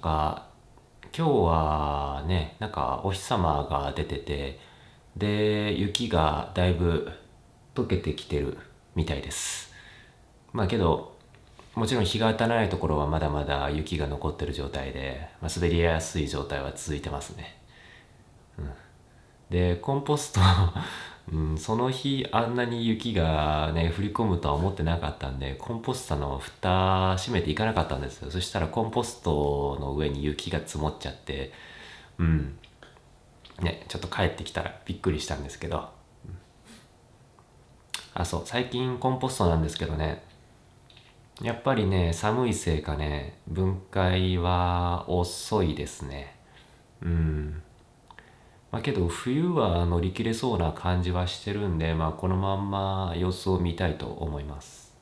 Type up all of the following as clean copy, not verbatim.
か今日はね、なんかお日様が出てて、で、雪がだいぶ溶けてきてるみたいです。まあけど、もちろん日が当たらないところはまだまだ雪が残ってる状態で、滑りやすい状態は続いてますね。で、コンポストその日あんなに雪がね、降り込むとは思ってなかったんで、コンポストの蓋閉めていかなかったんですよ。そしたらコンポストの上に雪が積もっちゃって、うん、ね、ちょっと帰ってきたらびっくりしたんですけど、そう、最近コンポストなんですけどね、やっぱりね、寒いせいかね、分解は遅いですね。うん。けど冬は乗り切れそうな感じはしてるんで、このまんま様子を見たいと思います。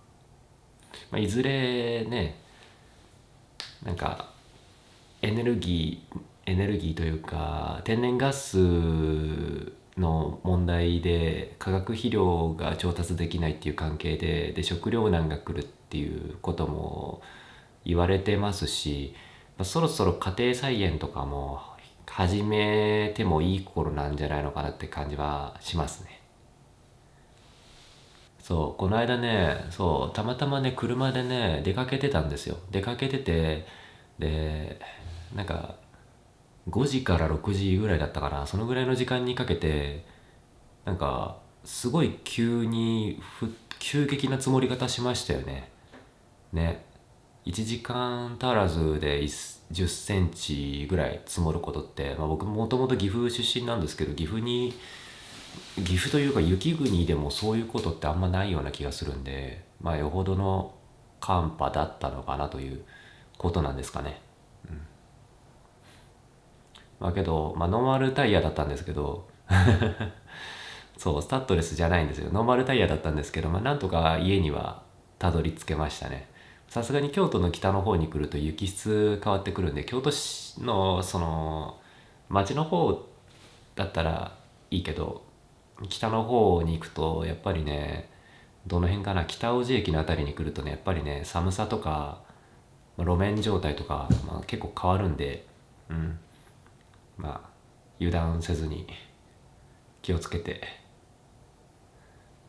いずれね、なんかエネルギーというか天然ガスの問題で化学肥料が調達できないっていう関係で食糧難が来るっていうことも言われてますし、そろそろ家庭菜園とかも始めてもいい頃なんじゃないのかなって感じはしますね。そう、この間ね、そう、たまたまね、車でね、出かけてたんですよ。出かけてて、で、なんか、5時から6時ぐらいだったかな、そのぐらいの時間にかけて、なんか、すごい急激な積もり方しましたよね。ね。1時間足らずで10センチぐらい積もることって、僕もともと岐阜出身なんですけど、岐阜というか雪国でもそういうことってあんまないような気がするんで、よほどの寒波だったのかなということなんですかね。けど、ノーマルタイヤだったんですけど、そう、スタッドレスじゃないんですよ。ノーマルタイヤだったんですけど、なんとか家にはたどり着けましたね。さすがに京都の北の方に来ると雪質変わってくるんで、京都市のその町の方だったらいいけど、北の方に行くとやっぱりね、どの辺かな、北大路駅のあたりに来るとね、やっぱりね、寒さとか路面状態とか、結構変わるんで、うん、油断せずに気をつけて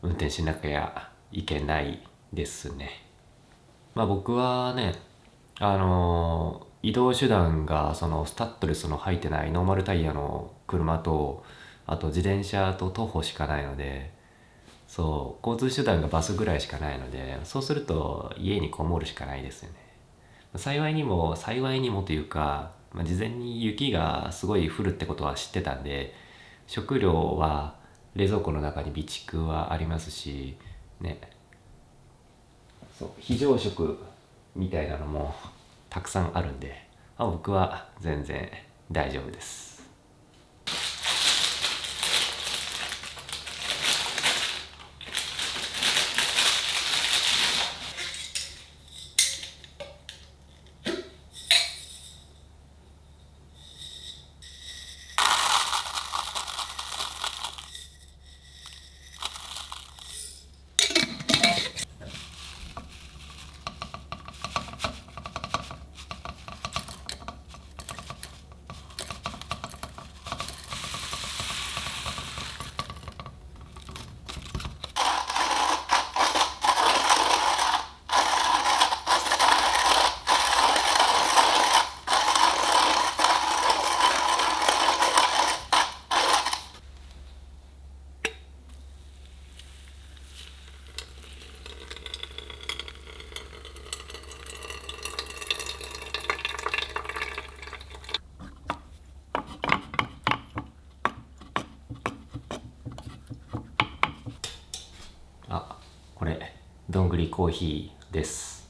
運転しなきゃいけないですね。僕はね、移動手段がそのスタッドレスの入ってないノーマルタイヤの車と、あと自転車と徒歩しかないので、そう、交通手段がバスぐらいしかないので、そうすると家にこもるしかないですよね。幸いにもというか、事前に雪がすごい降るってことは知ってたんで、食料は冷蔵庫の中に備蓄はありますし、ね、そう、非常食みたいなのもたくさんあるんで、僕は全然大丈夫です。これどんぐりコーヒーです。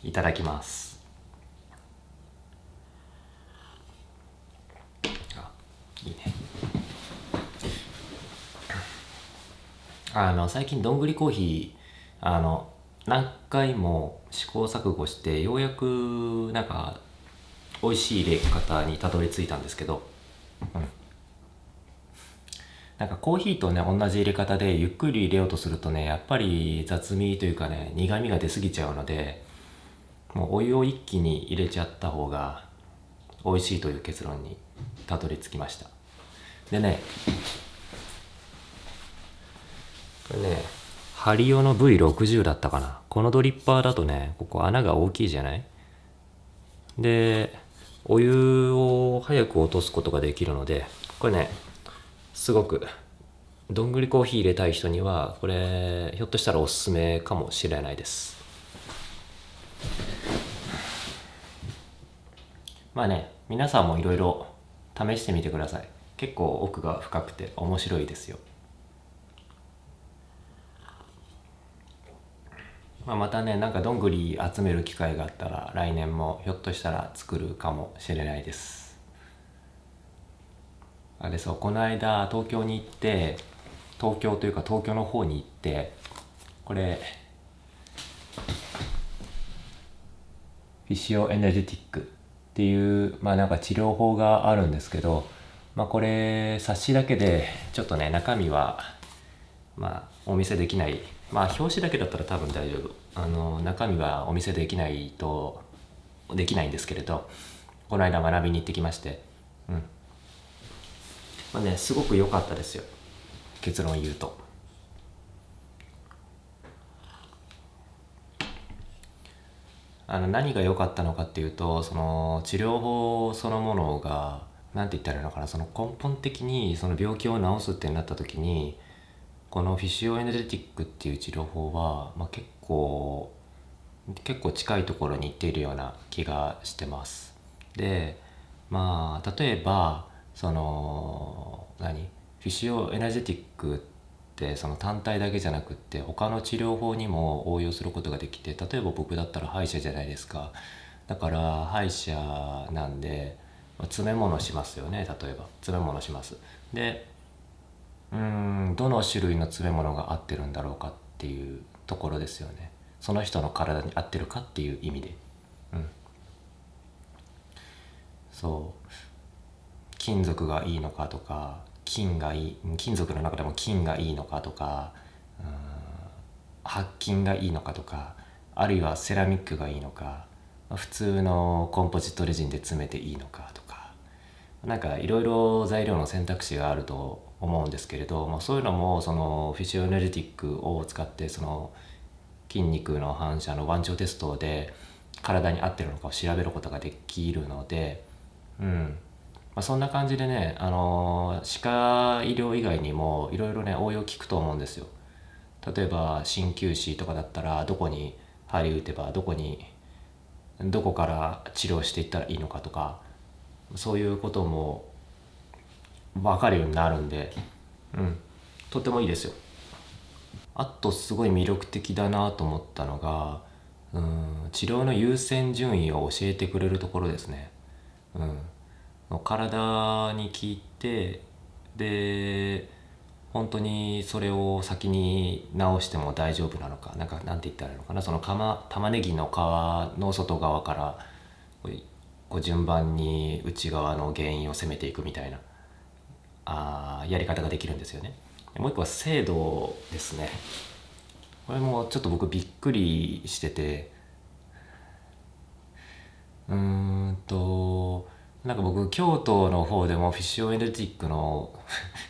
いただきます。いいね。最近どんぐりコーヒー何回も試行錯誤してようやく美味しい入れ方にたどり着いたんですけど、コーヒーとね、同じ入れ方でゆっくり入れようとするとね、やっぱり雑味というかね、苦味が出すぎちゃうので、もうお湯を一気に入れちゃった方が美味しいという結論にたどり着きました。でね、これね、ハリオの V60 だったかな。このドリッパーだとね、ここ穴が大きいじゃない。で、お湯を早く落とすことができるので、これね、すごくどんぐりコーヒー入れたい人にはこれひょっとしたらおすすめかもしれないです。まあね、皆さんもいろいろ試してみてください。結構奥が深くて面白いですよ。またね、なんかどんぐり集める機会があったら来年もひょっとしたら作るかもしれないです。あれ、そう、この間東京に行って、東京というか東京の方に行って、これフィシオエネジェティックっていうなんか治療法があるんですけど、これ冊子だけでちょっとね、中身はお見せできない。表紙だけだったら多分大丈夫。中身はお見せできないとできないんですけれど、この間学びに行ってきまして、すごく良かったですよ、結論言うと。何が良かったのかっていうと、その治療法そのものが何て言ったらいいのかな、その根本的にその病気を治すってなった時に、このフィシオエネルティックっていう治療法は、結構近いところに行っているような気がしてます。で、例えばそのフィシオエナジェティックってその単体だけじゃなくって他の治療法にも応用することができて、例えば僕だったら歯医者じゃないですか。だから歯医者なんで詰め物しますよね。例えば詰め物します。で、どの種類の詰め物が合ってるんだろうかっていうところですよね。その人の体に合ってるかっていう意味で。そう金属がいいのかとか、金属の中でも金がいいのかとか、白金がいいのかとか、あるいはセラミックがいいのか、普通のコンポジットレジンで詰めていいのかとか、なんかいろいろ材料の選択肢があると思うんですけれど、そういうのもそのフィシオネルティックを使ってその筋肉の反射の腕長テストで体に合ってるのかを調べることができるので、そんな感じでね、歯科医療以外にもいろいろね応用効くと思うんですよ。例えば鍼灸師とかだったらどこに針打てばどこから治療していったらいいのかとか、そういうことも分かるようになるんで、とってもいいですよ。あとすごい魅力的だなと思ったのが、治療の優先順位を教えてくれるところですね。体に効いて、で本当にそれを先に治しても大丈夫なのか、なんて言ったらいいのかな、その玉ねぎの皮の外側からこう順番に内側の原因を攻めていくみたいなやり方ができるんですよね。もう一個は精度ですね。これもちょっと僕びっくりしてて、僕京都の方でもフィシオエネティックの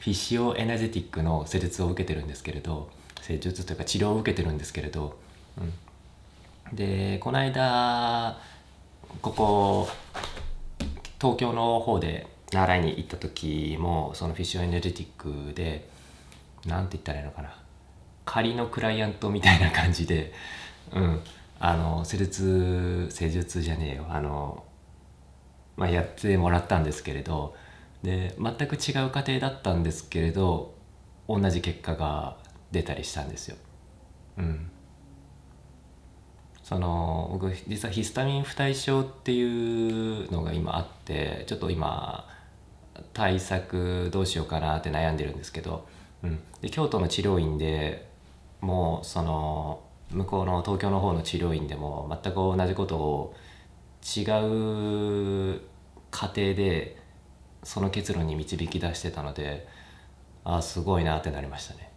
フィシオエナジェティックの施術を受けてるんですけれど、施術というか治療を受けてるんですけれど、でこの間ここ東京の方で習いに行った時もそのフィシオエネルティックで、なんて言ったらいいのかな、仮のクライアントみたいな感じで、施術じゃねえよ、やってもらったんですけれど、で全く違う過程だったんですけれど同じ結果が出たりしたんですよ。僕実はヒスタミン不対症っていうのが今あって、ちょっと今対策どうしようかなって悩んでるんですけど、で京都の治療院でもうその向こうの東京の方の治療院でも全く同じことを違う過程でその結論に導き出してたので、すごいなってなりましたね。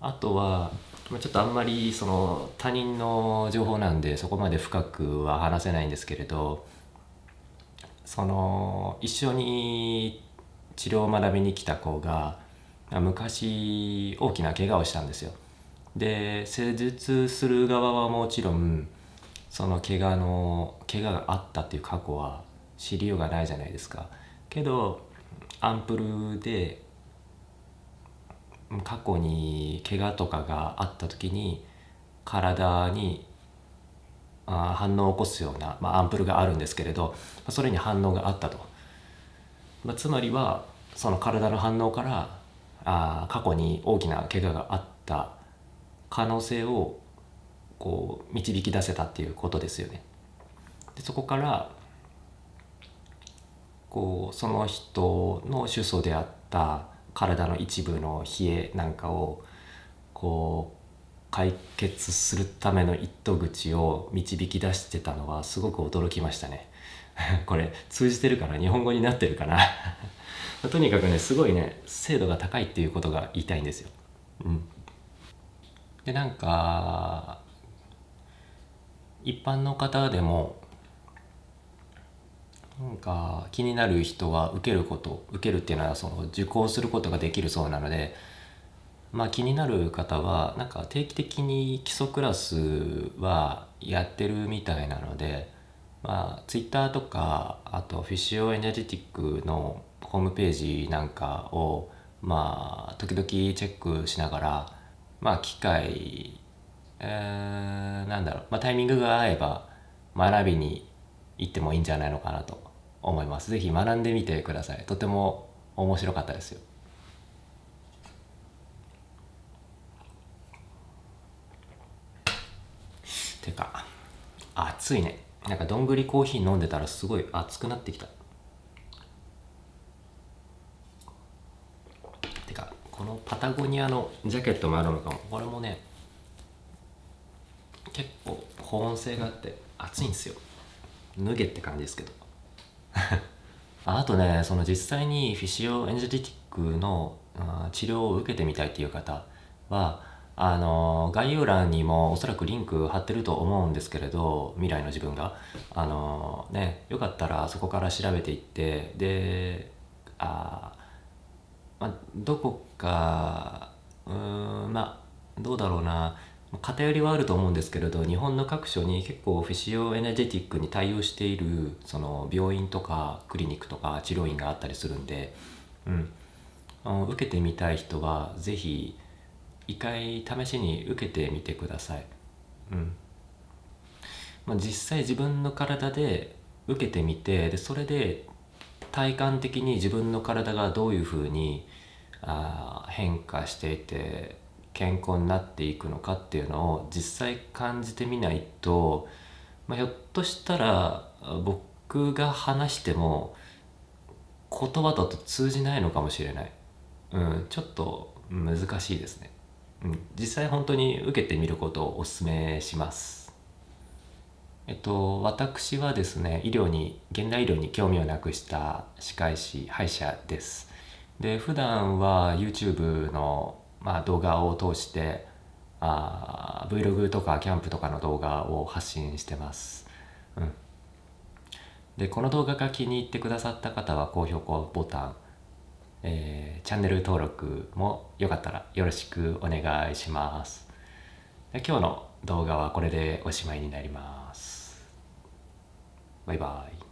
あとはちょっとあんまりその他人の情報なんでそこまで深くは話せないんですけれど、その一緒に治療を学びに来た子が昔大きな怪我をしたんですよ。で施術する側はもちろんその怪我があったっていう過去は知りようがないじゃないですか。けどアンプルで過去に怪我とかがあった時に体に反応を起こすような、アンプルがあるんですけれど、それに反応があったと、つまりはその体の反応から過去に大きな怪我があった可能性をこう導き出せたっていうことですよね。でそこからこうその人の主訴であった体の一部の冷えなんかをこう解決するための一途口を導き出してたのはすごく驚きましたね。これ通じてるから日本語になってるかな。とにかくねすごいね精度が高いっていうことが言いたいんですよ。でなんか一般の方でもなんか気になる人は受けるっていうのはその受講することができるそうなので、気になる方はなんか定期的に基礎クラスはやってるみたいなので、Twitter とかあとフィシオエネジティックのホームページなんかを時々チェックしながら機会、タイミングが合えば学びに行ってもいいんじゃないのかなと思います。ぜひ学んでみてください。とても面白かったですよ。てか暑いね。なんかどんぐりコーヒー飲んでたらすごい熱くなってきた。てかこのパタゴニアのジャケットもあるのかも。これもね結構保温性があって暑いんですよ。脱げって感じですけど。あとねその実際にフィシオエネジティックの治療を受けてみたいっていう方は概要欄にもおそらくリンク貼ってると思うんですけれど、未来の自分がよかったらそこから調べていって、でどこかどうだろうな、偏りはあると思うんですけれど、日本の各所に結構フィシオエネジェティックに対応しているその病院とかクリニックとか治療院があったりするんで、受けてみたい人はぜひ一回試しに受けてみてください。実際自分の体で受けてみて、でそれで体感的に自分の体がどういうふうに変化していて健康になっていくのかっていうのを実際感じてみないと、ひょっとしたら僕が話しても言葉だと通じないのかもしれない。ちょっと難しいですね。実際本当に受けてみることをお勧めします。私はですね、現代医療に興味をなくした歯科医師、歯医者です。で、普段は YouTube の、動画を通して、Vlog とかキャンプとかの動画を発信してます。で、この動画が気に入ってくださった方は高評価ボタン、チャンネル登録もよかったらよろしくお願いします。で今日の動画はこれでおしまいになります。バイバイ。